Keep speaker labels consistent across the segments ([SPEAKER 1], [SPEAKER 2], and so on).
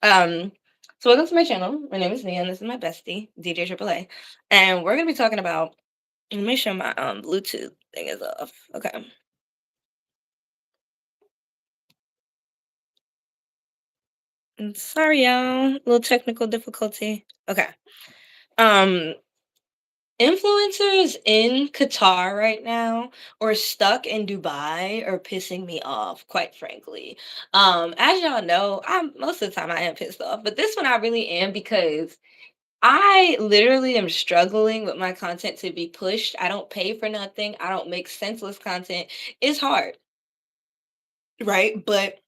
[SPEAKER 1] Um, so welcome to my channel. My name is Nia, and this is my bestie, DJ AAA. And we're gonna be talking about. Let me show my Bluetooth thing is off. Okay. Sorry, y'all. Little technical difficulty. Okay. Um, Influencers in Qatar right now or stuck in Dubai are pissing me off, quite frankly. As y'all know, I'm most of the time I am pissed off, but this one I really am because I literally am struggling with my content to be pushed. I don't pay for nothing. I don't make senseless content. It's hard, right? But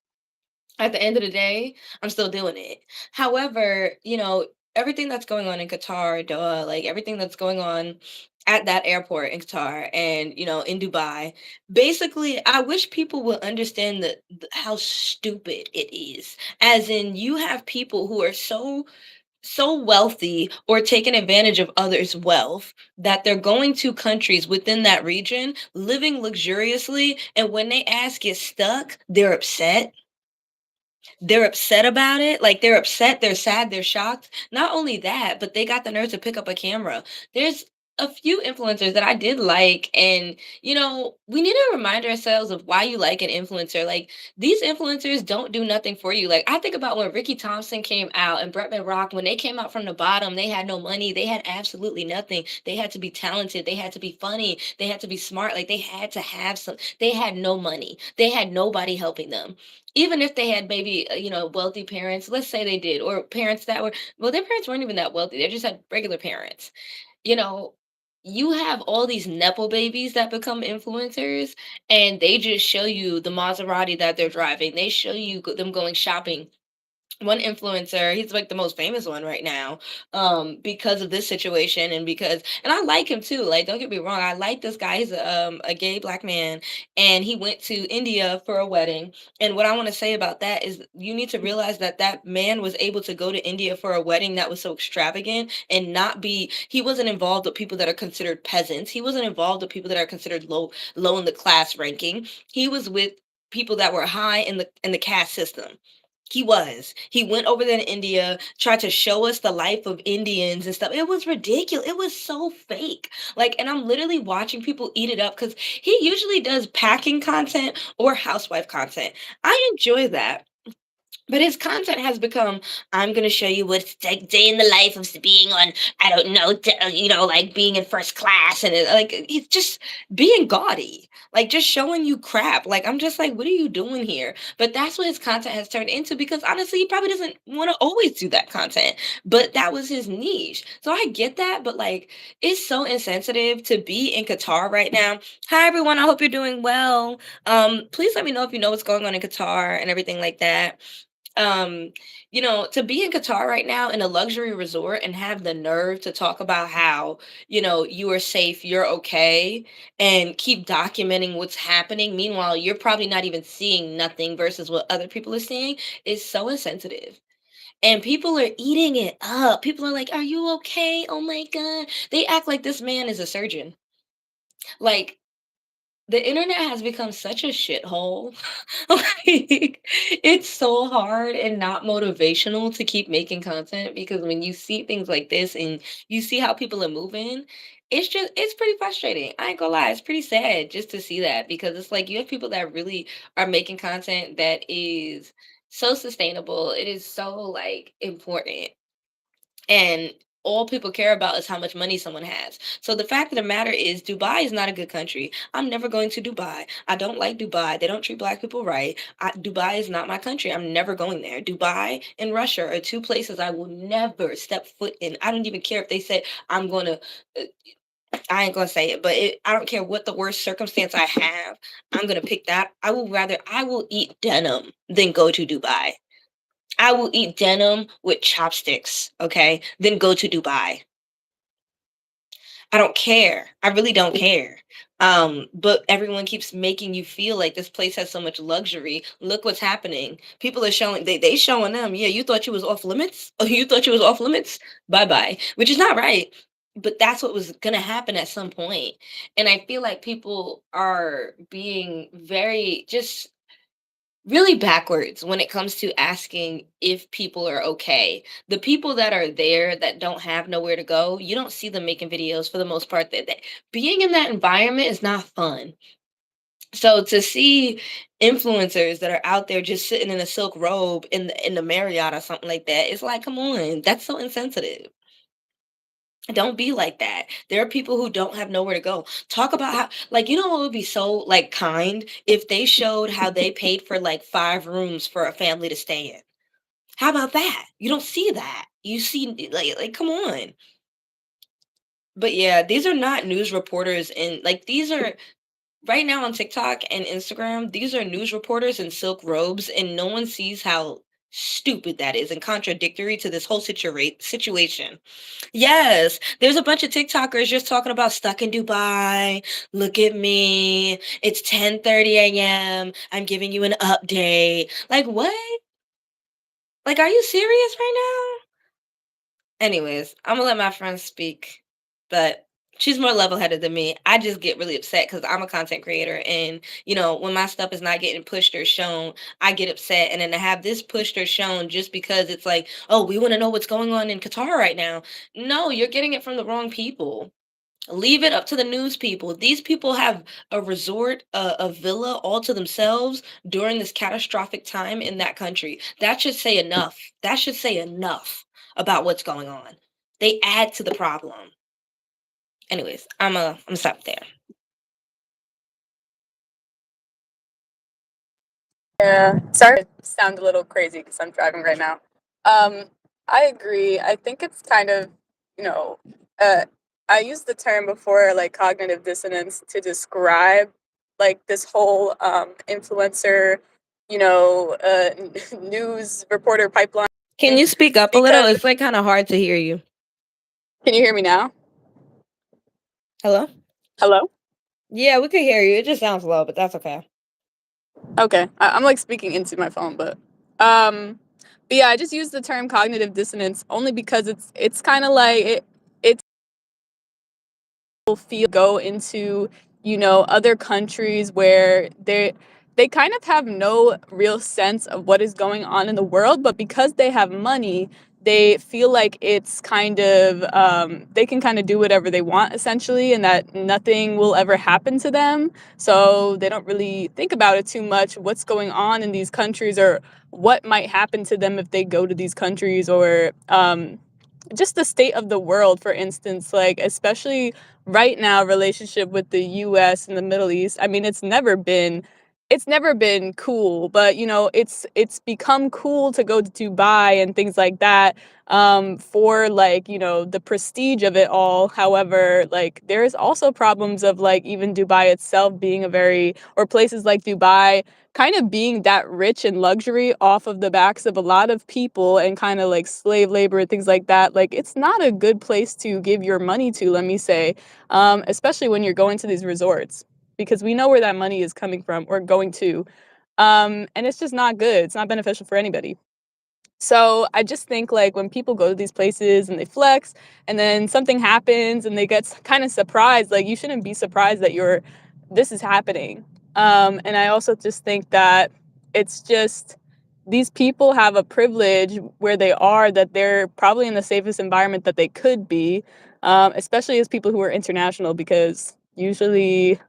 [SPEAKER 1] at the end of the day, I'm still doing it. However, everything that's going on in Qatar, Doha, like everything that's going on at that airport in Qatar and in Dubai, basically, I wish people would understand how stupid it is. As in, you have people who are so wealthy or taking advantage of others' wealth that they're going to countries within that region, living luxuriously, and when they ask get stuck, they're upset about it. Like they're upset, they're sad, they're shocked. Not only that, but they got the nerve to pick up a camera. There's a few influencers that I did like, and we need to remind ourselves of why you like an influencer. Like these influencers don't do nothing for you. Like I think about when Ricky Thompson came out and Bretman Rock, when they came out from the bottom, they had no money, they had absolutely nothing. They had to be talented, they had to be funny, they had to be smart. Like they had to have some. They had no money, they had nobody helping them, even if they had maybe wealthy parents. Let's say they did, or parents that were, well, their parents weren't even that wealthy, they just had regular parents. you know you have all these nepo babies that become influencers, and they just show you the Maserati that they're driving, they show you them going shopping. One influencer, he's like the most famous one right now, because of this situation, and I like him too. Like, don't get me wrong, I like this guy. He's a gay black man, and he went to India for a wedding. And what I want to say about that is you need to realize that that man was able to go to India for a wedding that was so extravagant and not be he wasn't involved with people that are considered peasants. He wasn't involved with people that are considered low in the class ranking. He was with people that were high in the caste system. He went over there in India, tried to show us the life of Indians and stuff. It was ridiculous. It was so fake. Like, and I'm literally watching people eat it up because he usually does packing content or housewife content. I enjoy that. But his content has become, I'm going to show you what's like day in the life of being on, I don't know, like being in first class. And like, he's just being gaudy, like just showing you crap. Like, I'm just like, what are you doing here? But that's what his content has turned into because honestly, he probably doesn't want to always do that content. But that was his niche. So I get that. But like, it's so insensitive to be in Qatar right now. Hi, everyone. I hope you're doing well. Please let me know if you know what's going on in Qatar and everything like that. um to be in Qatar right now in a luxury resort and have the nerve to talk about how you are safe, you're okay, and keep documenting what's happening, meanwhile you're probably not even seeing nothing versus what other people are seeing, is so insensitive. And people are eating it up. People are like, are you okay? Oh my god, they act like this man is a surgeon. Like, the internet has become such a shithole. Like, it's so hard and not motivational to keep making content because when you see things like this and you see how people are moving, it's pretty frustrating. I ain't gonna lie, it's pretty sad just to see that because it's like you have people that really are making content that is so sustainable. It is so like important, and all people care about is how much money someone has. So the fact of the matter is Dubai is not a good country. I'm never going to Dubai. I don't like Dubai. They don't treat black people right. Dubai is not my country. I'm never going there. Dubai and Russia are two places I will never step foot in. I don't even care if they said I'm going to I ain't going to say it, but I don't care what the worst circumstance I have. I'm going to pick that. I will eat denim than go to Dubai. I will eat denim with chopsticks, okay? Then go to Dubai. I don't care. I really don't care. But everyone keeps making you feel like this place has so much luxury. Look what's happening. People are showing they showing them, yeah, you thought you was off limits? Oh, you thought you was off limits? Bye-bye. Which is not right. But that's what was gonna happen at some point. And I feel like people are being very just really backwards when it comes to asking if people are okay. The people that are there that don't have nowhere to go, you don't see them making videos for the most part. Being in that environment is not fun. So to see influencers that are out there just sitting in a silk robe in the Marriott or something like that, it's like, come on, that's so insensitive. Don't be like that. There are people who don't have nowhere to go. Talk about how, like, you know what would be so like kind if they showed how they paid for like 5 rooms for a family to stay in. How about that? You don't see that. You see, like, come on. But yeah, these are not news reporters, and like these are right now on TikTok and Instagram, these are news reporters in silk robes, and no one sees how stupid that is and contradictory to this whole situation. Yes, there's a bunch of TikTokers just talking about stuck in Dubai. Look at me. It's 10:30 a.m. I'm giving you an update. Like what? Like are you serious right now? Anyways, I'm gonna let my friend speak, but she's more level-headed than me. I just get really upset because I'm a content creator, and when my stuff is not getting pushed or shown, I get upset. And then to have this pushed or shown just because it's like, oh, we want to know what's going on in Qatar right now. No, you're getting it from the wrong people. Leave it up to the news people. These people have a resort, a villa all to themselves during this catastrophic time in that country. That should say enough. That should say enough about what's going on. They add to the problem. Anyways, I'm stop there.
[SPEAKER 2] Yeah, sorry to sound a little crazy because I'm driving right now. Um, I agree. I think it's kind of, you know, uh, I used the term before, like cognitive dissonance, to describe like this whole influencer, news reporter pipeline.
[SPEAKER 1] Can you speak up a little?
[SPEAKER 2] Because
[SPEAKER 1] It's like kind of hard to hear you.
[SPEAKER 2] can you hear me now?
[SPEAKER 1] Hello?
[SPEAKER 2] Hello.
[SPEAKER 1] Yeah, we could hear you. It just sounds low, but that's okay.
[SPEAKER 2] Okay, I'm like speaking into my phone, um, but yeah, I just use the term cognitive dissonance only because it's kind of like it feel go into other countries where they kind of have no real sense of what is going on in the world, but because they have money, they feel like it's kind of they can kind of do whatever they want essentially, and that nothing will ever happen to them, so they don't really think about it too much what's going on in these countries or what might happen to them if they go to these countries, or just the state of the world, for instance, like especially right now relationship with the US and the Middle East. I mean, it's never been cool, but it's become cool to go to Dubai and things like that, for like, the prestige of it all. However, like there's also problems of like even Dubai itself being a very, or places like Dubai kind of being that rich and luxury off of the backs of a lot of people and kind of like slave labor and things like that. Like it's not a good place to give your money to, let me say, especially when you're going to these resorts, because we know where that money is coming from or going to. And it's just not good. It's not beneficial for anybody. So I just think like when people go to these places and they flex and then something happens and they get kind of surprised, like you shouldn't be surprised that this is happening. And I also just think that it's just these people have a privilege where they are, that they're probably in the safest environment that they could be, especially as people who are international, because usually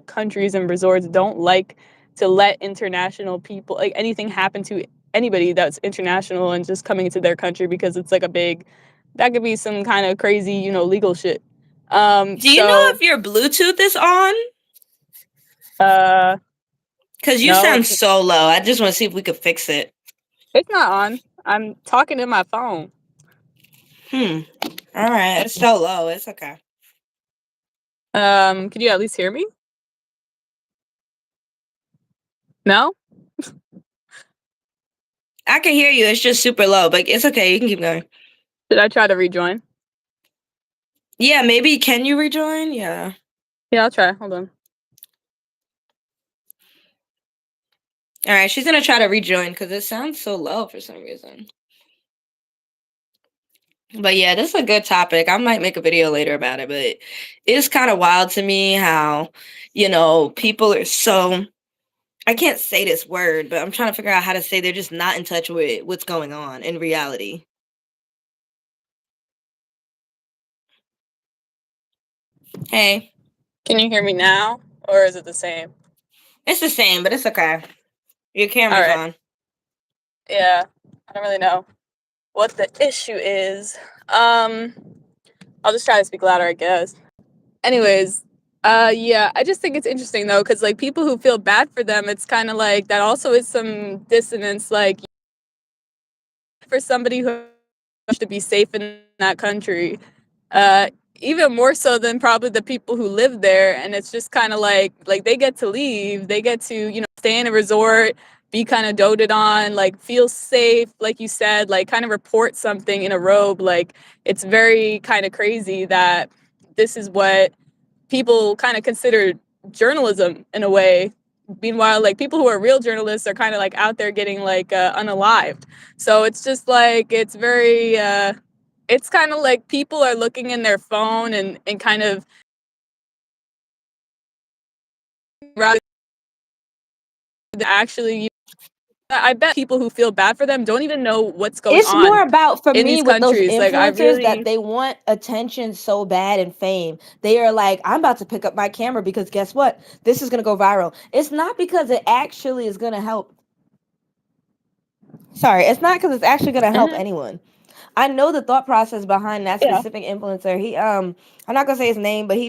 [SPEAKER 2] countries and resorts don't like to let international people, like anything happen to anybody that's international and just coming into their country, because it's like a big, that could be some kind of crazy, legal shit.
[SPEAKER 1] Do you know
[SPEAKER 2] So
[SPEAKER 1] if your Bluetooth is on?
[SPEAKER 2] uh
[SPEAKER 1] Because you
[SPEAKER 2] no,
[SPEAKER 1] sound so low. I just want to see if we could fix it.
[SPEAKER 2] it's not on. I'm talking to my phone.
[SPEAKER 1] Hmm. All right. It's so low. It's okay.
[SPEAKER 2] Could you at least hear me? No?
[SPEAKER 1] I can hear you. It's just super low, but it's okay. You can keep going.
[SPEAKER 2] Did I try to rejoin?
[SPEAKER 1] Yeah, maybe. Can you rejoin? Yeah.
[SPEAKER 2] Yeah, I'll try. Hold on.
[SPEAKER 1] All right. She's going to try to rejoin because it sounds so low for some reason. But yeah, this is a good topic. I might make a video later about it, but it's kind of wild to me how, people are so I can't say this word, but I'm trying to figure out how to say they're just not in touch with what's going on in reality. Hey,
[SPEAKER 2] Can you hear me now, or is it the same?
[SPEAKER 1] it's the same, but it's okay. Your
[SPEAKER 2] All
[SPEAKER 1] camera's
[SPEAKER 2] right.
[SPEAKER 1] on.
[SPEAKER 2] Yeah, I don't really know what the issue is. Um, I'll just try to speak louder, I guess. Anyways, yeah, I just think it's interesting though, because like people who feel bad for them, it's kind of like that also is some dissonance. Like for somebody who to be safe in that country, uh, even more so than probably the people who live there. And it's just kind of like they get to leave, they get to stay in a resort, be kind of doted on, like feel safe, like you said, like kind of report something in a robe. Like it's very kind of crazy that this is what people kind of consider journalism in a way. Meanwhile, like people who are real journalists are kind of like out there getting like unalived. So it's just like it's very it's kind of like people are looking in their phone and kind of rather than actually I bet people who feel bad for them don't even know what's going
[SPEAKER 1] It's more
[SPEAKER 2] on
[SPEAKER 1] about, for
[SPEAKER 2] in
[SPEAKER 1] me,
[SPEAKER 2] these
[SPEAKER 1] with those
[SPEAKER 2] countries. Like I
[SPEAKER 1] influencers, that
[SPEAKER 2] really
[SPEAKER 1] they want attention so bad and fame. They are like, I'm about to pick up my camera because guess what? This is going to go viral. It's not because it actually is going to help. Sorry, it's not because it's actually going to help
[SPEAKER 2] Mhm.
[SPEAKER 1] anyone. I know the thought process behind that
[SPEAKER 2] Yeah.
[SPEAKER 1] specific influencer. I'm not gonna say his name, but he,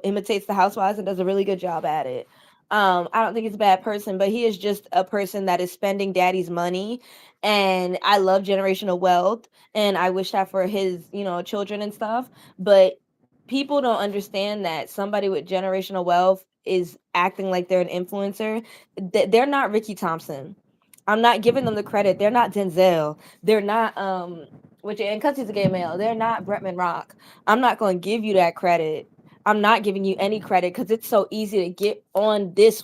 [SPEAKER 1] imitates the housewives and does a really good job at it. I don't think he's a bad person, but he is just a person that is spending daddy's money. And I love generational wealth, and I wish that for his, children and stuff. But people don't understand that somebody with generational wealth is acting like they're an influencer. They're not Ricky Thompson. I'm not giving them the credit. They're not Denzel. They're not which, and because he's a gay male, they're not Bretman Rock. I'm not going to give you that credit. I'm not giving you any credit because it's so easy to get on this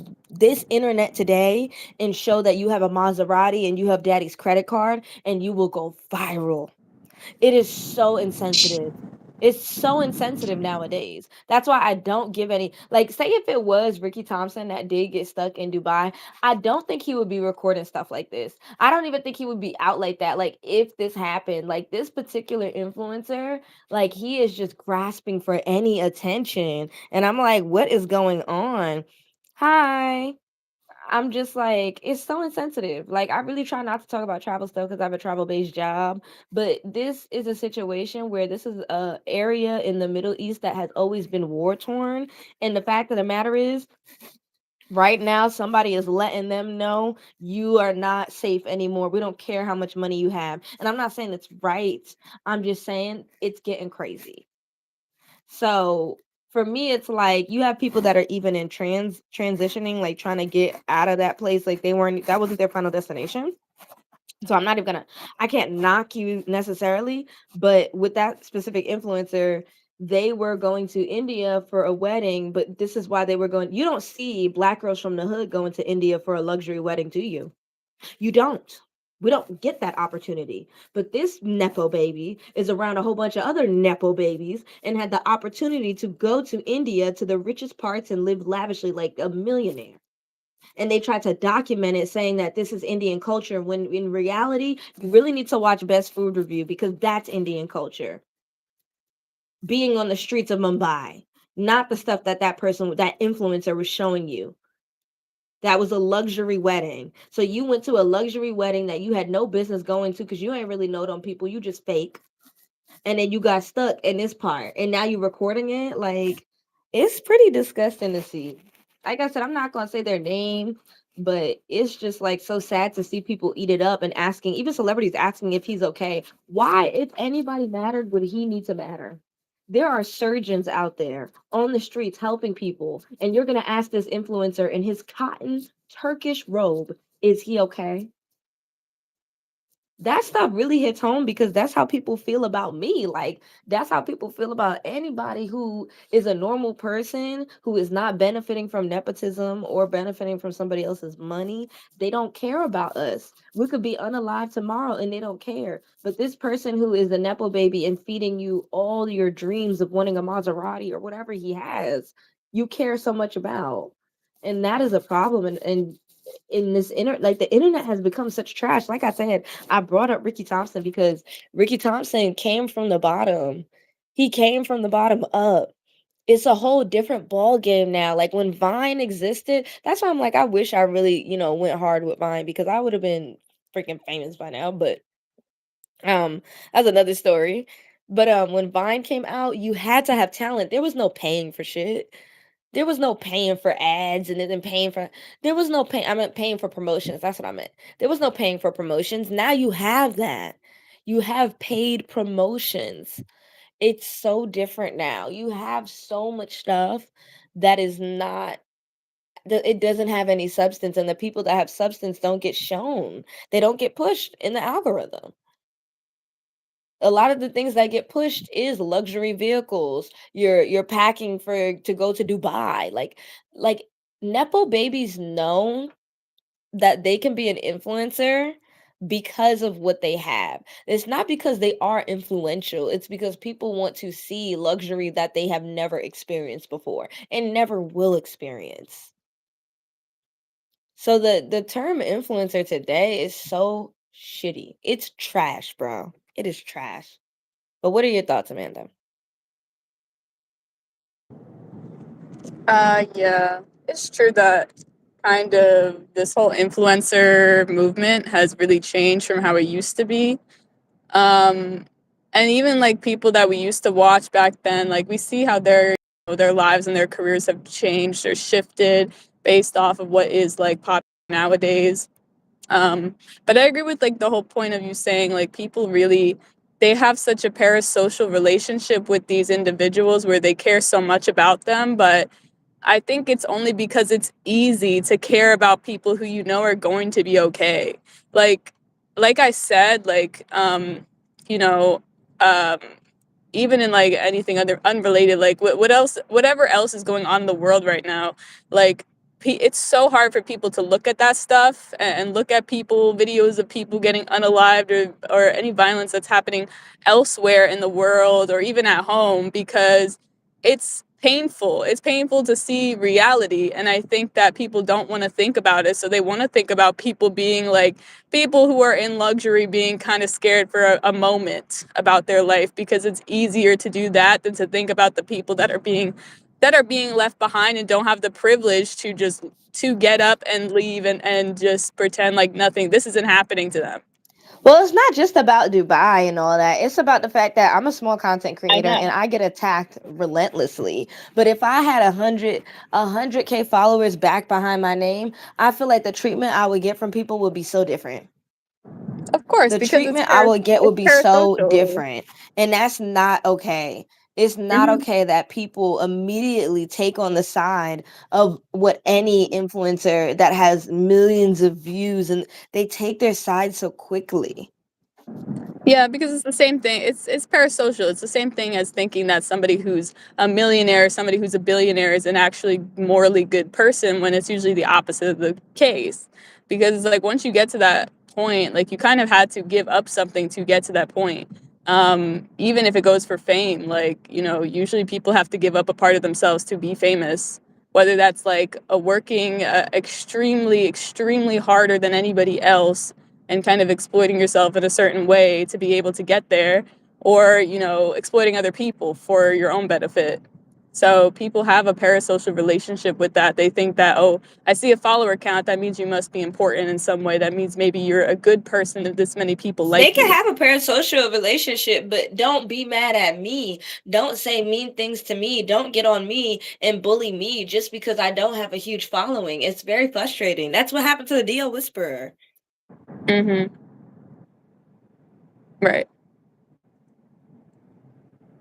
[SPEAKER 1] internet today and show that you have a Maserati and you have daddy's credit card and you will go viral. It is so insensitive. It's so insensitive nowadays. That's why I don't give any, like, say if it was Ricky Thompson that did get stuck in Dubai, I don't think he would be recording stuff like this. I don't even think he would be out like that. Like if this happened, like this particular influencer, like he is just grasping for any attention. And I'm like, what is going on? Hi. I'm just like, it's so insensitive. Like, I really try not to talk about travel stuff because I have a travel based job. But this is a situation where this is a area in the Middle East that has always been war torn. And the fact of the matter is, right now, somebody is letting them know you are not safe anymore. We don't care how much money you have. And I'm not saying it's right. I'm just saying it's getting crazy. So for me, it's like you have people that are even in transitioning, like trying to get out of that place. Like that wasn't their final destination. So I'm not even gonna, I can't knock you necessarily, but with that specific influencer, they were going to India for a wedding, but this is why they were going. You don't see black girls from the hood going to India for a luxury wedding, do you? You don't. We don't get that opportunity. But this Nepo baby is around a whole bunch of other Nepo babies and had the opportunity to go to India to the richest parts and live lavishly like a millionaire. And they tried to document it saying that this is Indian culture when in reality, you really need to watch Best Food Review because that's Indian culture. Being on the streets of Mumbai, not the stuff that influencer was showing you. That was a luxury wedding. So you went to a luxury wedding that you had no business going to because you ain't really know them people. You just fake. And then you got stuck in this part. And now you're recording it. Like, it's pretty disgusting to see. Like I said, I'm not gonna say their name, but it's just like so sad to see people eat it up and asking, even celebrities asking if he's okay. Why, if anybody mattered, would he need to matter? There are surgeons out there on the streets helping people, and you're gonna ask this influencer in his cotton Turkish robe, is he okay? That stuff really hits home because that's how people feel about me. Like, that's how people feel about anybody who is a normal person who is not benefiting from nepotism or benefiting from somebody else's money. They don't care about us. We could be unalive tomorrow and they don't care. But this person who is the Nepo baby and feeding you all your dreams of wanting a Maserati or whatever he has, you care so much about. And that is a problem. And in this like the internet has become such trash. Like I said, I brought up Ricky Thompson because Ricky Thompson came from the bottom. He came from the bottom up. It's a whole different ball game now. Like when Vine existed, that's why I'm like, I wish I really, went hard with Vine because I would have been freaking famous by now. But um, that's another story. But when Vine came out, you had to have talent. There was no paying for shit. There was no paying for ads and then paying for there was no pay I meant paying for promotions. That's what I meant. There was no paying for promotions. Now you have that. You have paid promotions. It's so different now. You have so much stuff that is not that it doesn't have any substance, and the people that have substance don't get shown. They don't get pushed in the algorithm. A lot of the things that get pushed is luxury vehicles. You're packing for to go to Dubai. Like nepo babies know that they can be an influencer because of what they have. It's not because they are influential. It's because people want to see luxury that they have never experienced before and never will experience. So the term influencer today is so shitty. It's trash, bro. It is trash. But what are your thoughts, Amanda?
[SPEAKER 2] Yeah, it's true that kind of this whole influencer movement has really changed from how it used to be. Um, and even like people that we used to watch back then, like we see how their lives and their careers have changed or shifted based off of what is like popular nowadays. But I agree with like the whole point of you saying like people really they have such a parasocial relationship with these individuals where they care so much about them, but I think it's only because it's easy to care about people who you know are going to be okay. Like like I said, you know, um, even in like anything other unrelated, like what else, whatever else is going on in the world right now, like it's so hard for people to look at that stuff and look at people videos of people getting unalived or any violence that's happening elsewhere in the world or even at home because it's painful to see reality, and I think that people don't want to think about it, so they want to think about people being like people who are in luxury being kind of scared for a moment about their life because it's easier to do that than to think about the people that are being left behind and don't have the privilege to just to get up and leave and just pretend like nothing this isn't happening to them.
[SPEAKER 1] Well, it's not just about Dubai and all that. It's about the fact that I'm a small content
[SPEAKER 2] I
[SPEAKER 1] creator and
[SPEAKER 2] know.
[SPEAKER 1] I get attacked relentlessly. But if I had a hundred K followers back behind my name, I feel like the treatment I would get from people would be so different.
[SPEAKER 2] Of course,
[SPEAKER 1] The
[SPEAKER 2] because
[SPEAKER 1] treatment I would get
[SPEAKER 2] it's
[SPEAKER 1] would be so
[SPEAKER 2] parasocial.
[SPEAKER 1] different. And that's not okay. It's not
[SPEAKER 2] Hmm.
[SPEAKER 1] okay that people immediately take on the side of what any influencer that has millions of views and they take their side so quickly.
[SPEAKER 2] Yeah, because it's the same thing. It's parasocial. It's the same thing as thinking that somebody who's a millionaire, somebody who's a billionaire is an actually morally good person when it's usually the opposite of the case. Because like once you get to that point, like you kind of had to give up something to get to that point. Even if it goes for fame, like, you know, usually people have to give up a part of themselves to be famous. Whether that's like a working extremely, extremely harder than anybody else and kind of exploiting yourself in a certain way to be able to get there or you know exploiting other people for your own benefit. So people have a parasocial relationship with that. They think that, oh, I see a follower count, that means you must be important in some way, that means maybe you're a good person if this many people
[SPEAKER 1] They
[SPEAKER 2] like
[SPEAKER 1] can
[SPEAKER 2] you.
[SPEAKER 1] have a parasocial relationship, but don't be mad at me. Don't say mean things to me. Don't get on me and bully me just because I don't have a huge following. It's very frustrating. That's what happened to the Dio Whisperer.
[SPEAKER 2] Hmm. Right.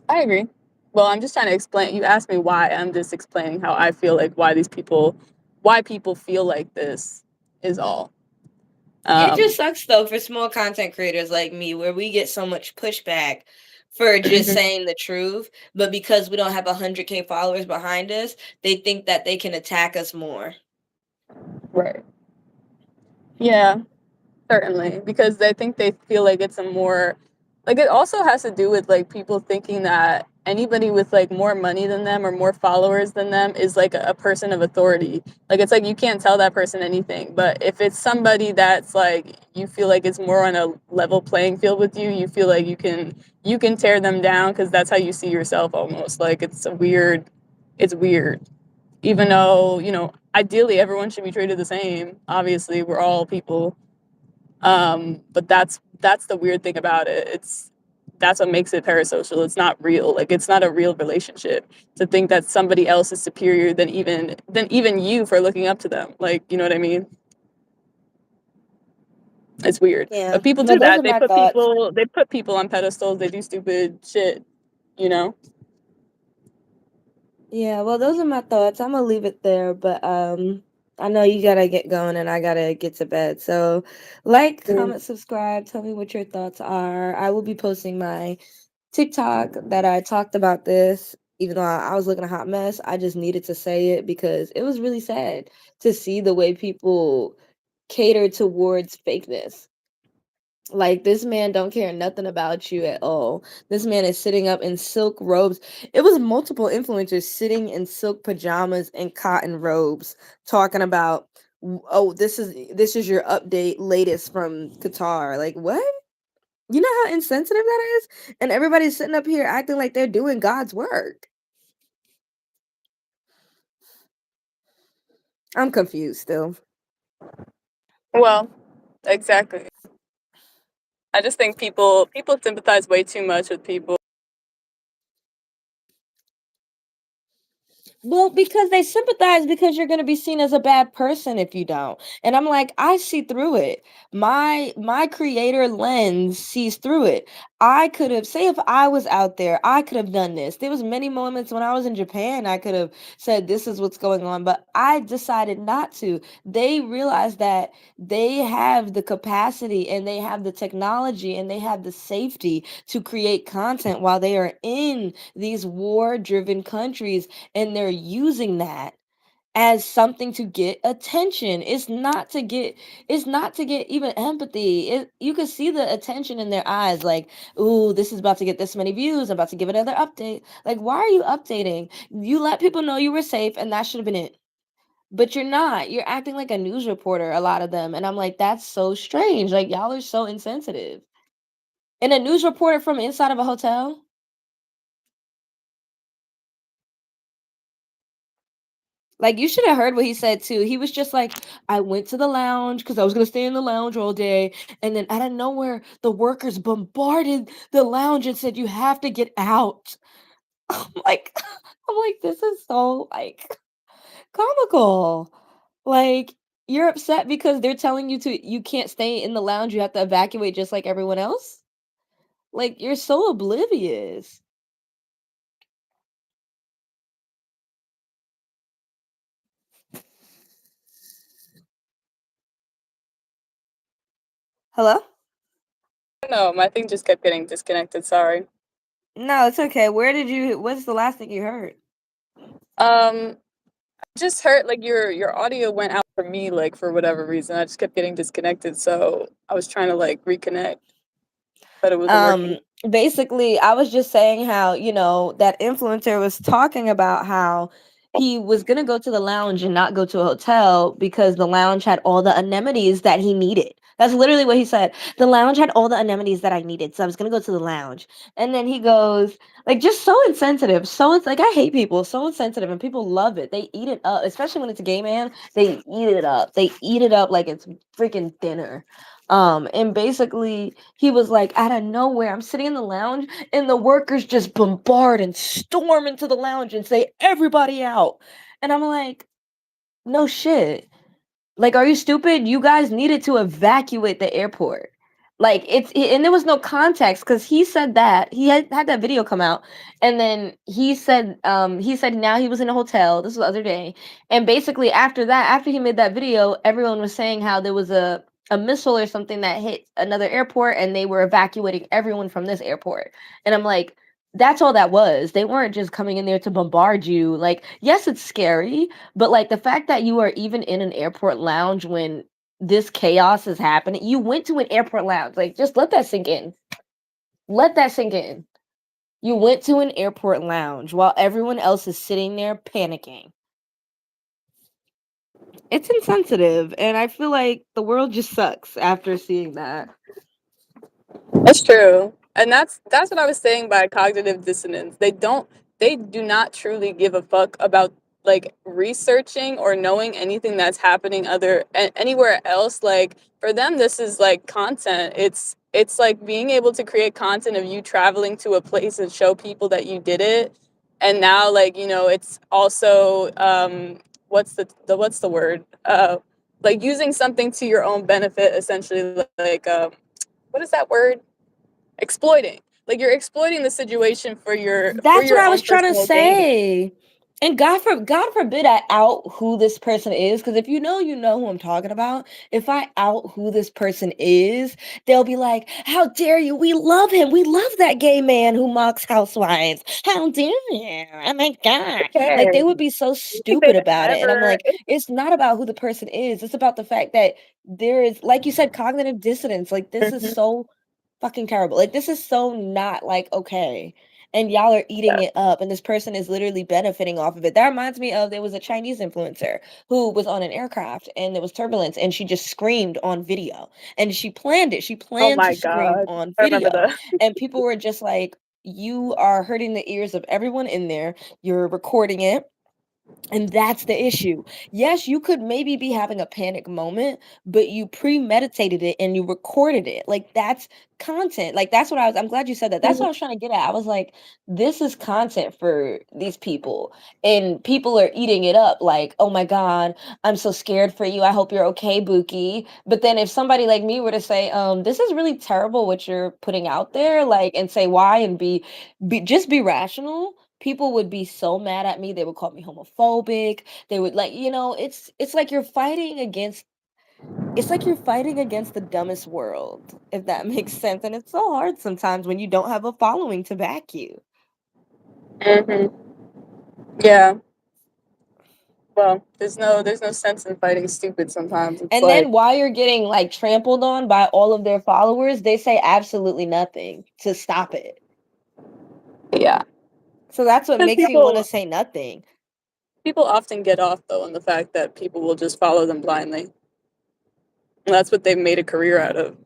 [SPEAKER 2] I agree. Well, I'm just trying to explain. You asked me why. I'm just explaining how I feel, like why people feel like this is all.
[SPEAKER 1] It
[SPEAKER 2] um
[SPEAKER 1] just sucks though for small content creators like me, where we get so much pushback for just
[SPEAKER 2] mhm,
[SPEAKER 1] saying the truth, but because we don't have 100K followers behind us, they think that they can attack us more.
[SPEAKER 2] right. Yeah. Certainly, because I think they feel like it's a more like it also has to do with like people thinking that anybody with like more money than them or more followers than them is like a person of authority. Like it's like you can't tell that person anything. But if it's somebody that's like you feel like it's more on a level playing field with you, you feel like you can tear them down because that's how you see yourself almost. Like it's weird. Even though, you know, ideally everyone should be treated the same. Obviously, we're all people. But that's the weird thing about it. That's what makes it parasocial. It's not real. Like it's not a real relationship to think that somebody else is superior than even you for looking up to them. Like, you know what I mean? It's weird.
[SPEAKER 1] Yeah.
[SPEAKER 2] But people
[SPEAKER 1] Well,
[SPEAKER 2] do
[SPEAKER 1] those
[SPEAKER 2] that.
[SPEAKER 1] are my thoughts.
[SPEAKER 2] They put people on pedestals. They do stupid shit, you know?
[SPEAKER 1] Yeah, well, those are my thoughts. I'm gonna leave it there, but I know you gotta get going and I gotta get to bed. So, like,
[SPEAKER 2] Mm.
[SPEAKER 1] comment, subscribe, tell me what your thoughts are. I will be posting my TikTok that I talked about this, even though I was looking a hot mess. I just needed to say it because it was really sad to see the way people cater towards fakeness. Like, this man don't care nothing about you at all. This man is sitting up in silk robes. It was multiple influencers sitting in silk pajamas and cotton robes talking about, oh, this is your update latest from Qatar. Like, what? You know how insensitive that is? And everybody's sitting up here acting like they're doing God's work. I'm confused still.
[SPEAKER 2] Well, exactly. I just think people sympathize way too much with people.
[SPEAKER 1] Well, because they sympathize because you're going to be seen as a bad person if you don't. And I'm like, I see through it. My creator lens sees through it. I could have, say if I was out there, I could have done this. There was many moments when I was in Japan I could have said this is what's going on, but I decided not to. They realized that they have the capacity and they have the technology and they have the safety to create content while they are in these war-driven countries, and they're using that as something to get attention. It's not to get even empathy. You can see the attention in their eyes, like, ooh, this is about to get this many views, I'm about to give another update. Like, why are you updating? You let people know you were safe and that should have been it. But you're not. You're acting like a news reporter, a lot of them, and I'm like, that's so strange. Like, y'all are so insensitive. And a news reporter from inside of a hotel. Like, you should have heard what he said too. He was just like, I went to the lounge because I was gonna stay in the lounge all day, and then out of nowhere, the workers bombarded the lounge and said, "You have to get out." I'm like, I'm like, this is so like comical. Like, you're upset because they're telling you can't stay in the lounge. You have to evacuate just like everyone else. Like, you're so oblivious. Hello?
[SPEAKER 2] No, my thing just kept getting disconnected. Sorry.
[SPEAKER 1] No, it's okay. What's the last thing you heard?
[SPEAKER 2] Um, just heard like your audio went out for me like for whatever reason. I just kept getting disconnected, so I was trying to like reconnect, but it wasn't working.
[SPEAKER 1] um Basically, I was just saying how, that influencer was talking about how he was going to go to the lounge and not go to a hotel because the lounge had all the amenities that he needed. That's literally what he said. The lounge had all the amenities that I needed, so I was going to go to the lounge. And then he goes, like, just so insensitive. So it's like, I hate people so insensitive, and people love it. They eat it up, especially when it's a gay man. They eat it up. They eat it up like it's freaking dinner. And basically he was like, out of nowhere, I'm sitting in the lounge and the workers just bombard and storm into the lounge and say, everybody out. And I'm like, no shit. Like, are you stupid? You guys needed to evacuate the airport. Like, and there was no context because he said that he had that video come out, and then he said now he was in a hotel. This was the other day, and basically after that, after he made that video, everyone was saying how there was a missile or something that hit another airport, and they were evacuating everyone from this airport. And I'm like, that's all that was. They weren't just coming in there to bombard you. Like, yes, it's scary, but like the fact that you are even in an airport lounge when this chaos is happening, you went to an airport lounge. Like, just let that sink in. Let that sink in. You went to an airport lounge while everyone else is sitting there panicking. It's insensitive, and I feel like the world just sucks after seeing that.
[SPEAKER 2] That's true. And that's what I was saying by cognitive dissonance. They do not truly give a fuck about like researching or knowing anything that's happening anywhere else. Like for them this is like content. It's like being able to create content of you traveling to a place and show people that you did it. And now like, it's also what's the word? Like using something to your own benefit essentially, like what is that word? Exploiting. Like you're exploiting the situation for
[SPEAKER 1] That's what
[SPEAKER 2] your
[SPEAKER 1] I was
[SPEAKER 2] own
[SPEAKER 1] trying to
[SPEAKER 2] personal gain.
[SPEAKER 1] say. And God forbid I out who this person is, because if you know, you know who I'm talking about. If I out who this person is, they'll be like, "How dare you? We love him. We love that gay man who mocks housewives. How dare you? Oh my god!" Like
[SPEAKER 2] Okay.
[SPEAKER 1] they would be so
[SPEAKER 2] I think
[SPEAKER 1] stupid
[SPEAKER 2] they've
[SPEAKER 1] about it, and I'm
[SPEAKER 2] ever
[SPEAKER 1] like, it's not about who the person is. It's about the fact that there is, like you said, cognitive dissonance. Like this is
[SPEAKER 2] Mhm.
[SPEAKER 1] so fucking terrible. Like this is so not like okay, and y'all are eating
[SPEAKER 2] Yeah.
[SPEAKER 1] it up, and this person is literally benefiting off of it. That reminds me of, there was a Chinese influencer who was on an aircraft and there was turbulence and she just screamed on video, and she planned it. She
[SPEAKER 2] Oh
[SPEAKER 1] planned to
[SPEAKER 2] my
[SPEAKER 1] scream
[SPEAKER 2] god.
[SPEAKER 1] on
[SPEAKER 2] I remember
[SPEAKER 1] video,
[SPEAKER 2] that.
[SPEAKER 1] and people were just like, you are hurting the ears of everyone in there. You're recording it, and that's the issue. Yes, you could maybe be having a panic moment, but you premeditated it and you recorded it. Like that's content. Like that's what I'm glad you said that. That's what I was trying to get at. I was like, this is content for these people. And people are eating it up like, oh my God, I'm so scared for you. I hope you're okay, Buki. But then if somebody like me were to say, this is really terrible what you're putting out there, like, and say why, and just be rational, people would be so mad at me. They would call me homophobic. They would, like, it's like you're fighting against, it's like you're fighting against the dumbest world, if that makes sense. And it's so hard sometimes when you don't have a following to back you.
[SPEAKER 2] Hmm. Yeah. Well, there's no sense in fighting stupid sometimes. It's
[SPEAKER 1] And
[SPEAKER 2] like,
[SPEAKER 1] then while you're getting like trampled on by all of their followers, they say absolutely nothing to stop it.
[SPEAKER 2] yeah.
[SPEAKER 1] So that's what
[SPEAKER 2] Because
[SPEAKER 1] makes you want to say nothing.
[SPEAKER 2] people often get off though on the fact that people will just follow them blindly. And that's what they've made a career out of.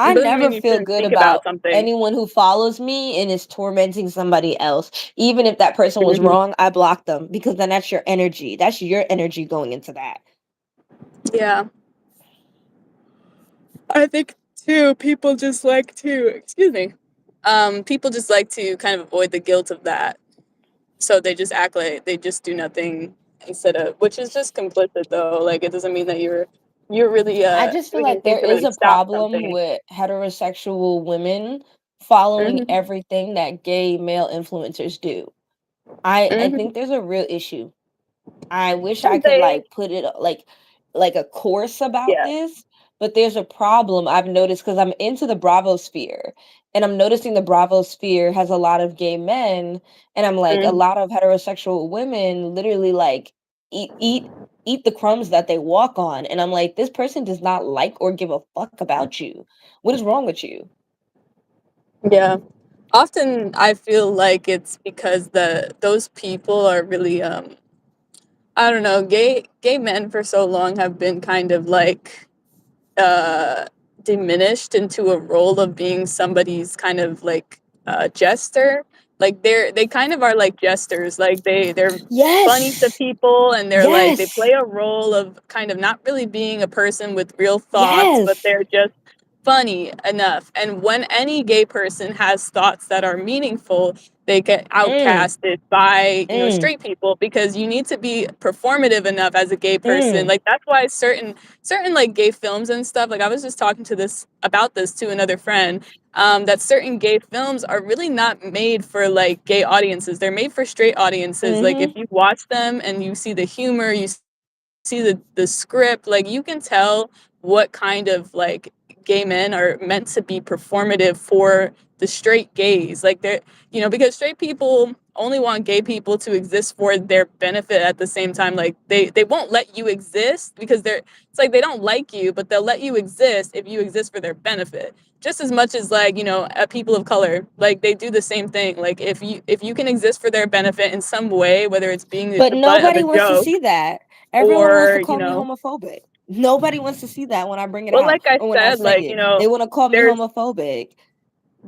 [SPEAKER 2] It
[SPEAKER 1] I
[SPEAKER 2] doesn't
[SPEAKER 1] never
[SPEAKER 2] mean you
[SPEAKER 1] feel
[SPEAKER 2] shouldn't
[SPEAKER 1] good
[SPEAKER 2] speak about
[SPEAKER 1] about
[SPEAKER 2] something.
[SPEAKER 1] anyone who follows me and is tormenting somebody else. Even if that person was
[SPEAKER 2] Mhm.
[SPEAKER 1] wrong, I block them, because then that's your energy. That's your energy going into that.
[SPEAKER 2] Yeah. I think too, people just like to, excuse me, people just like to kind of avoid the guilt of that. So they just act like they just do nothing instead of, which is just complicit though. Like it doesn't mean that you're really
[SPEAKER 1] I just feel
[SPEAKER 2] doing
[SPEAKER 1] like
[SPEAKER 2] anything
[SPEAKER 1] there
[SPEAKER 2] to
[SPEAKER 1] is
[SPEAKER 2] really
[SPEAKER 1] a
[SPEAKER 2] stop
[SPEAKER 1] problem
[SPEAKER 2] something.
[SPEAKER 1] with heterosexual women following
[SPEAKER 2] Mhm.
[SPEAKER 1] everything that gay male influencers do. I
[SPEAKER 2] Mhm.
[SPEAKER 1] think there's a real issue. I wish I
[SPEAKER 2] And
[SPEAKER 1] could
[SPEAKER 2] they,
[SPEAKER 1] like put it like a course about
[SPEAKER 2] yeah.
[SPEAKER 1] this, but there's a problem I've noticed because I'm into the Bravo sphere, and I'm noticing the Bravo sphere has a lot of gay men, and I'm like, a
[SPEAKER 2] Mhm.
[SPEAKER 1] lot of heterosexual women literally like eat eat eat the crumbs that they walk on, and I'm like, this person does not like or give a fuck about you. What is wrong with you?
[SPEAKER 2] Yeah. Often I feel like it's because those people are really I don't know, gay men for so long have been kind of like uh, diminished into a role of being somebody's kind of like jester. Like they kind of are like jesters. Like they're funny to
[SPEAKER 1] Yes.
[SPEAKER 2] people, and they're like they
[SPEAKER 1] Yes.
[SPEAKER 2] play a role of kind of not really being a person with real thoughts, but
[SPEAKER 1] Yes.
[SPEAKER 2] they're just funny enough. And when any gay person has thoughts that are meaningful, they get
[SPEAKER 1] Mm,
[SPEAKER 2] outcasted by,
[SPEAKER 1] mm,
[SPEAKER 2] straight people, because you need to be performative enough as a gay person.
[SPEAKER 1] mm,
[SPEAKER 2] Like that's why certain like gay films and stuff, like I was just talking to this about this to another friend, that certain gay films are really not made for like gay audiences. They're made for straight audiences. Like if
[SPEAKER 1] mhm,
[SPEAKER 2] you watch them and you see the humor, you see the script, like you can tell what kind of like gay men are meant to be performative for the straight gays. Like they're, because straight people only want gay people to exist for their benefit at the same time. Like they won't let you exist because they're it's like they don't like you, but they'll let you exist if you exist for their benefit. Just as much as like, people of color, like they do the same thing. Like if you can exist for their benefit in some way, whether it's being
[SPEAKER 1] But
[SPEAKER 2] the butt of a
[SPEAKER 1] nobody wants to
[SPEAKER 2] joke
[SPEAKER 1] see that. Everyone wants to
[SPEAKER 2] or,
[SPEAKER 1] call me homophobic. Nobody wants to see that when I bring it
[SPEAKER 2] well,
[SPEAKER 1] out
[SPEAKER 2] like I
[SPEAKER 1] or when I
[SPEAKER 2] said,
[SPEAKER 1] say
[SPEAKER 2] like,
[SPEAKER 1] it. They want to call me
[SPEAKER 2] there's
[SPEAKER 1] homophobic.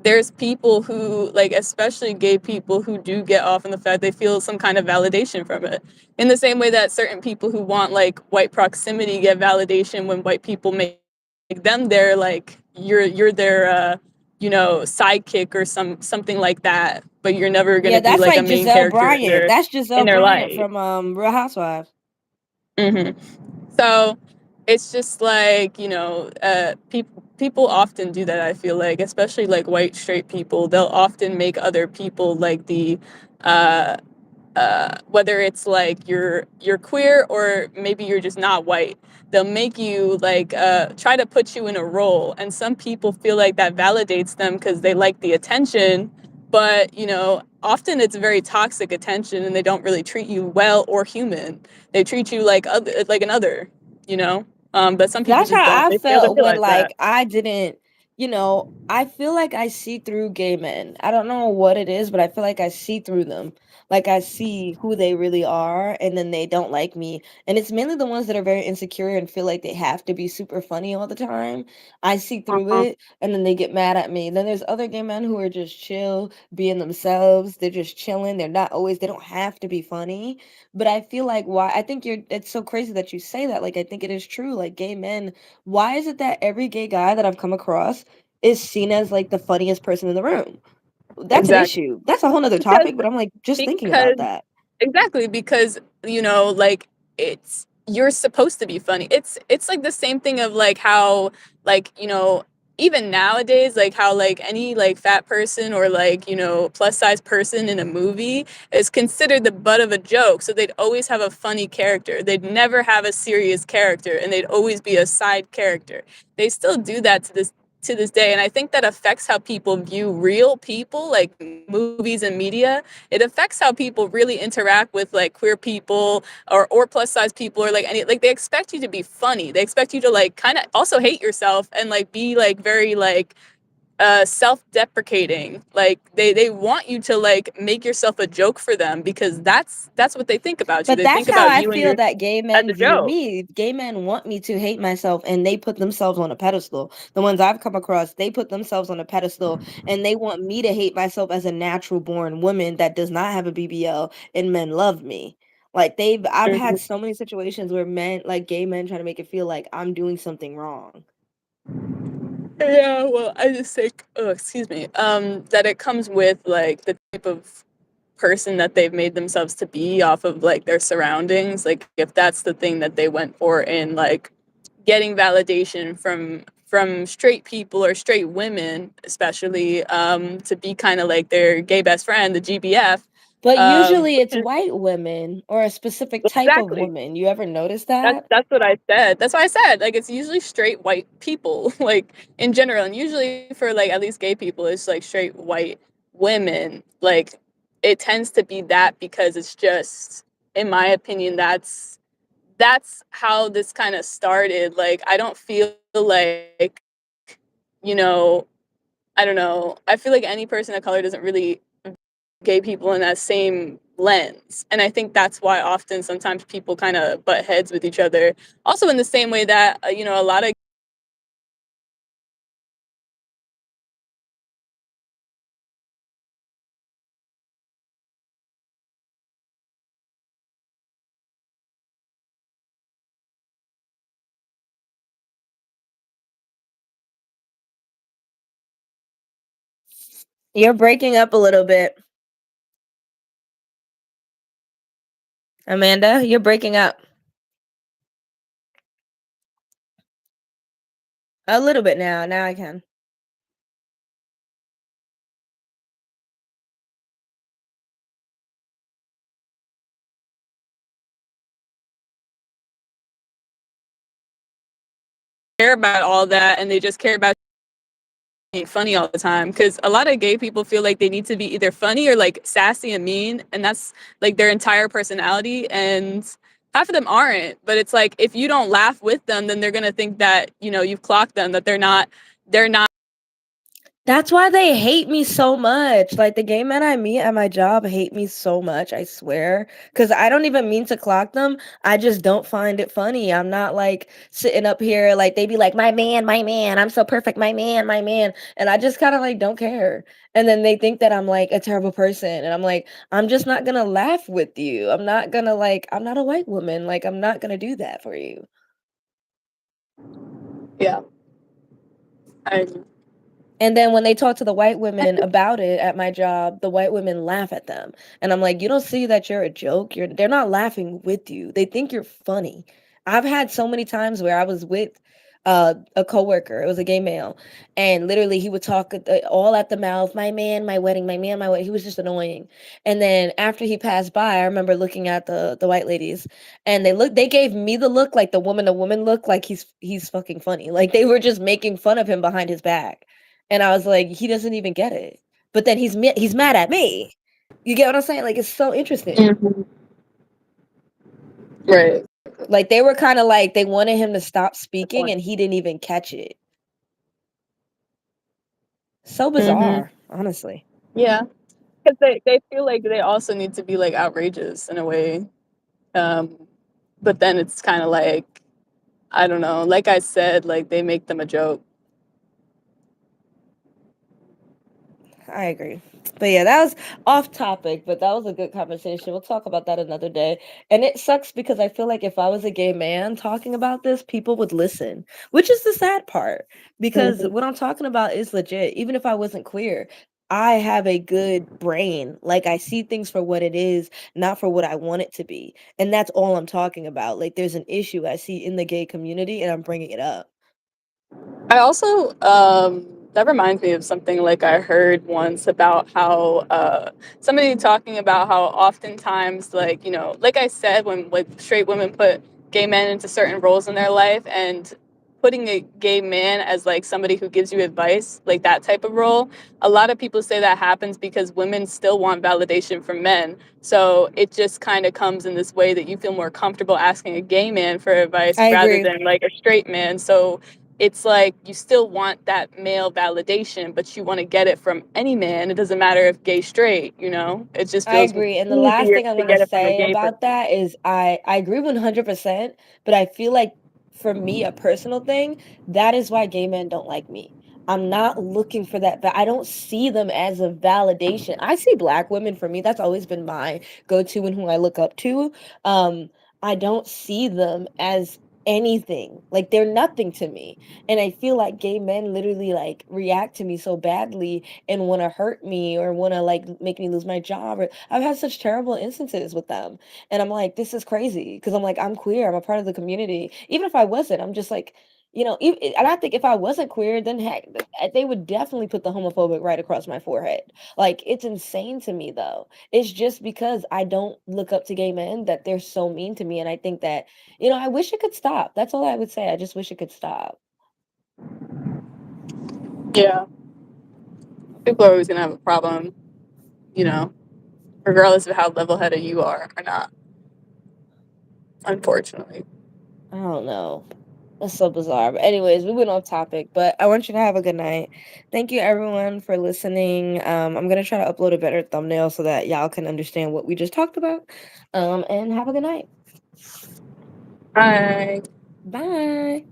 [SPEAKER 2] there's people who, like, especially gay people, who do get off on the fact they feel some kind of validation from it. In the same way that certain people who want like white proximity get validation when white people make them their, like, you're their sidekick or something like that, but you're never going
[SPEAKER 1] Yeah,
[SPEAKER 2] to be
[SPEAKER 1] that's
[SPEAKER 2] like a
[SPEAKER 1] like
[SPEAKER 2] main
[SPEAKER 1] Giselle
[SPEAKER 2] character
[SPEAKER 1] Bryant. That's
[SPEAKER 2] in
[SPEAKER 1] Giselle
[SPEAKER 2] their
[SPEAKER 1] Bryant
[SPEAKER 2] life.
[SPEAKER 1] from Real Housewives.
[SPEAKER 2] Hmm. So it's just like, people often do that. I feel like, especially like white straight people, they'll often make other people like the uh, whether it's like you're queer or maybe you're just not white, they'll make you like try to put you in a role, and some people feel like that validates them because they like the attention, but often it's very toxic attention and they don't really treat you well or human. They treat you like another, you know but some people
[SPEAKER 1] That's
[SPEAKER 2] just don't,
[SPEAKER 1] how I
[SPEAKER 2] they fail to
[SPEAKER 1] felt when
[SPEAKER 2] realize
[SPEAKER 1] like
[SPEAKER 2] that.
[SPEAKER 1] I didn't, I feel like I see through gay men. I don't know what it is, but I feel like I see through them. Like I see who they really are and then they don't like me. And it's mainly the ones that are very insecure and feel like they have to be super funny all the time. I see through
[SPEAKER 2] Uh-huh.
[SPEAKER 1] it and then they get mad at me. Then there's other gay men who are just chill, being themselves. They're just chilling. They don't have to be funny. But I feel like why I think it's so crazy that you say that. Like I think it is true. Like gay men, why is it that every gay guy that I've come across is seen as like the funniest person in the room? That's an
[SPEAKER 2] Exactly.
[SPEAKER 1] issue. That's a whole nother
[SPEAKER 2] because
[SPEAKER 1] topic, but I'm like just thinking
[SPEAKER 2] because
[SPEAKER 1] about that.
[SPEAKER 2] Exactly, because like, you're supposed to be funny. It's like the same thing of like how, like, even nowadays, like how like any like fat person or like, plus size person in a movie is considered the butt of a joke. So they'd always have a funny character. They'd never have a serious character and they'd always be a side character. They still do that to this day. And I think that affects how people view real people, like movies and media. It affects how people really interact with like queer people or plus size people, or like any, like, they expect you to be funny. They expect you to like kind of also hate yourself and like be like very like self-deprecating. Like they want you to like make yourself a joke for them because that's what they think about you.
[SPEAKER 1] But
[SPEAKER 2] They
[SPEAKER 1] that's
[SPEAKER 2] think
[SPEAKER 1] how
[SPEAKER 2] about
[SPEAKER 1] I
[SPEAKER 2] you and
[SPEAKER 1] feel
[SPEAKER 2] your
[SPEAKER 1] that gay
[SPEAKER 2] as
[SPEAKER 1] men
[SPEAKER 2] a
[SPEAKER 1] view
[SPEAKER 2] joke.
[SPEAKER 1] me. Gay men want me to hate myself and they put themselves on a pedestal. The ones I've come across, they put themselves on a pedestal and they want me to hate myself as a natural born woman that does not have a BBL and men love me. Like I've had
[SPEAKER 2] Mhm.
[SPEAKER 1] so many situations where men, like gay men, try to make it feel like I'm doing something wrong.
[SPEAKER 2] Yeah, well, I just think, oh, excuse me, that it comes with like the type of person that they've made themselves to be off of like their surroundings. Like if that's the thing that they went for in like getting validation from straight people or straight women, especially, to be kind of like their gay best friend, the GBF.
[SPEAKER 1] But usually
[SPEAKER 2] Which
[SPEAKER 1] it's
[SPEAKER 2] is
[SPEAKER 1] white women or a specific type of
[SPEAKER 2] exactly,
[SPEAKER 1] woman. You ever notice
[SPEAKER 2] that's
[SPEAKER 1] that?
[SPEAKER 2] that's what I said. That's why I said, like, it's usually straight white people, like, in general, and usually for like at least gay people, it's like straight white women. Like, it tends to be that because it's just, in my opinion, that's how this kind of started. Like, I don't feel like, you know, I don't know. I feel like any person of color doesn't really gay people in that same lens. And I think that's why often sometimes people kind of butt heads with each other. Also, in the same way that, a lot of
[SPEAKER 1] You're breaking up a little bit. Amanda, you're breaking up a little bit now. Now I can.
[SPEAKER 2] care about all that and they just care about funny all the time, because a lot of gay people feel like they need to be either funny or like sassy and mean, and that's like their entire personality. And half of them aren't. But it's like if you don't laugh with them, then they're gonna think that you've clocked them, that they're not.
[SPEAKER 1] That's why they hate me so much. Like the gay men I meet at my job hate me so much, I swear. Cause I don't even mean to clock them. I just don't find it funny. I'm not like sitting up here like they be like, my man, I'm so perfect, my man, my man. And I just kind of like don't care. And then they think that I'm like a terrible person. And I'm like, I'm just not gonna laugh with you. I'm not gonna like, I'm not a white woman. Like I'm not gonna do that for you.
[SPEAKER 2] Yeah. I,
[SPEAKER 1] And then when they talk to the white women about it at my job, the white women laugh at them. And I'm like, you don't see that you're a joke. They're not laughing with you. They think you're funny. I've had so many times where I was with a coworker. It was a gay male, and literally he would talk all at the mouth. My man, my wedding. My man, my wedding. He was just annoying. And then after he passed by, I remember looking at the white ladies, and they gave me the look, like the woman look, like he's fucking funny. Like they were just making fun of him behind his back. And I was like, he doesn't even get it. But then he's mad at me. You get what I'm saying? Like it's so interesting.
[SPEAKER 2] Mhm. Right.
[SPEAKER 1] Like they were kind of like they wanted him to stop
[SPEAKER 2] Good
[SPEAKER 1] speaking
[SPEAKER 2] point.
[SPEAKER 1] and he didn't even catch it. So
[SPEAKER 2] Hmm.
[SPEAKER 1] bizarre, honestly.
[SPEAKER 2] Yeah, because they feel like they also need to be like outrageous in a way. Um, but then it's kind of like, I don't know. Like I said, like they make them a joke.
[SPEAKER 1] I agree. But yeah, that was off topic, but that was a good conversation. We'll talk about that another day. And it sucks because I feel like if I was a gay man talking about this, people would listen, which is the sad part because
[SPEAKER 2] Mhm.
[SPEAKER 1] what I'm talking about is legit. Even if I wasn't queer, I have a good brain. Like I see things for what it is, not for what I want it to be. And that's all I'm talking about. Like there's an issue I see in the gay community and I'm bringing it up.
[SPEAKER 2] I also, that reminds me of something like I heard once about how somebody talking about how oftentimes, like, like I said, when like straight women put gay men into certain roles in their life, and putting a gay man as like somebody who gives you advice, like that type of role, a lot of people say that happens because women still want validation from men. So it just kind of comes in this way that you feel more comfortable asking a gay man for advice
[SPEAKER 1] I
[SPEAKER 2] rather
[SPEAKER 1] agree.
[SPEAKER 2] than like a straight man. So it's like you still want that male validation, but you want to get it from any man. It doesn't matter if gay, straight. It just
[SPEAKER 1] I
[SPEAKER 2] feels
[SPEAKER 1] agree. And the last
[SPEAKER 2] easier
[SPEAKER 1] thing I
[SPEAKER 2] to
[SPEAKER 1] want to
[SPEAKER 2] get it from a
[SPEAKER 1] say
[SPEAKER 2] gay
[SPEAKER 1] about
[SPEAKER 2] person.
[SPEAKER 1] that is I agree 100%, but I feel like for me, a personal thing, that is why gay men don't like me. I'm not looking for that, but I don't see them as a validation. I see black women for me. That's always been my go-to and who I look up to. Um, I don't see them as anything. Like they're nothing to me. And I feel like gay men literally like react to me so badly and want to hurt me or want to like make me lose my job or I've had such terrible instances with them. And I'm like, this is crazy because I'm like, I'm queer. I'm a part of the community. Even if I wasn't, I'm just like, and I think if I wasn't queer, then heck, they would definitely put the homophobic right across my forehead. Like, it's insane to me, though. It's just because I don't look up to gay men that they're so mean to me. And I think that, I wish it could stop. That's all I would say. I just wish it could stop.
[SPEAKER 2] Yeah, people are always gonna have a problem, you know, regardless of how level-headed you are or not. Unfortunately.
[SPEAKER 1] I don't know. That's so bizarre. But anyways, we went off topic, but I want you to have a good night. Thank you everyone for listening. I'm gonna try to upload a better thumbnail so that y'all can understand what we just talked about. And have a good night.
[SPEAKER 2] Bye.
[SPEAKER 1] Bye.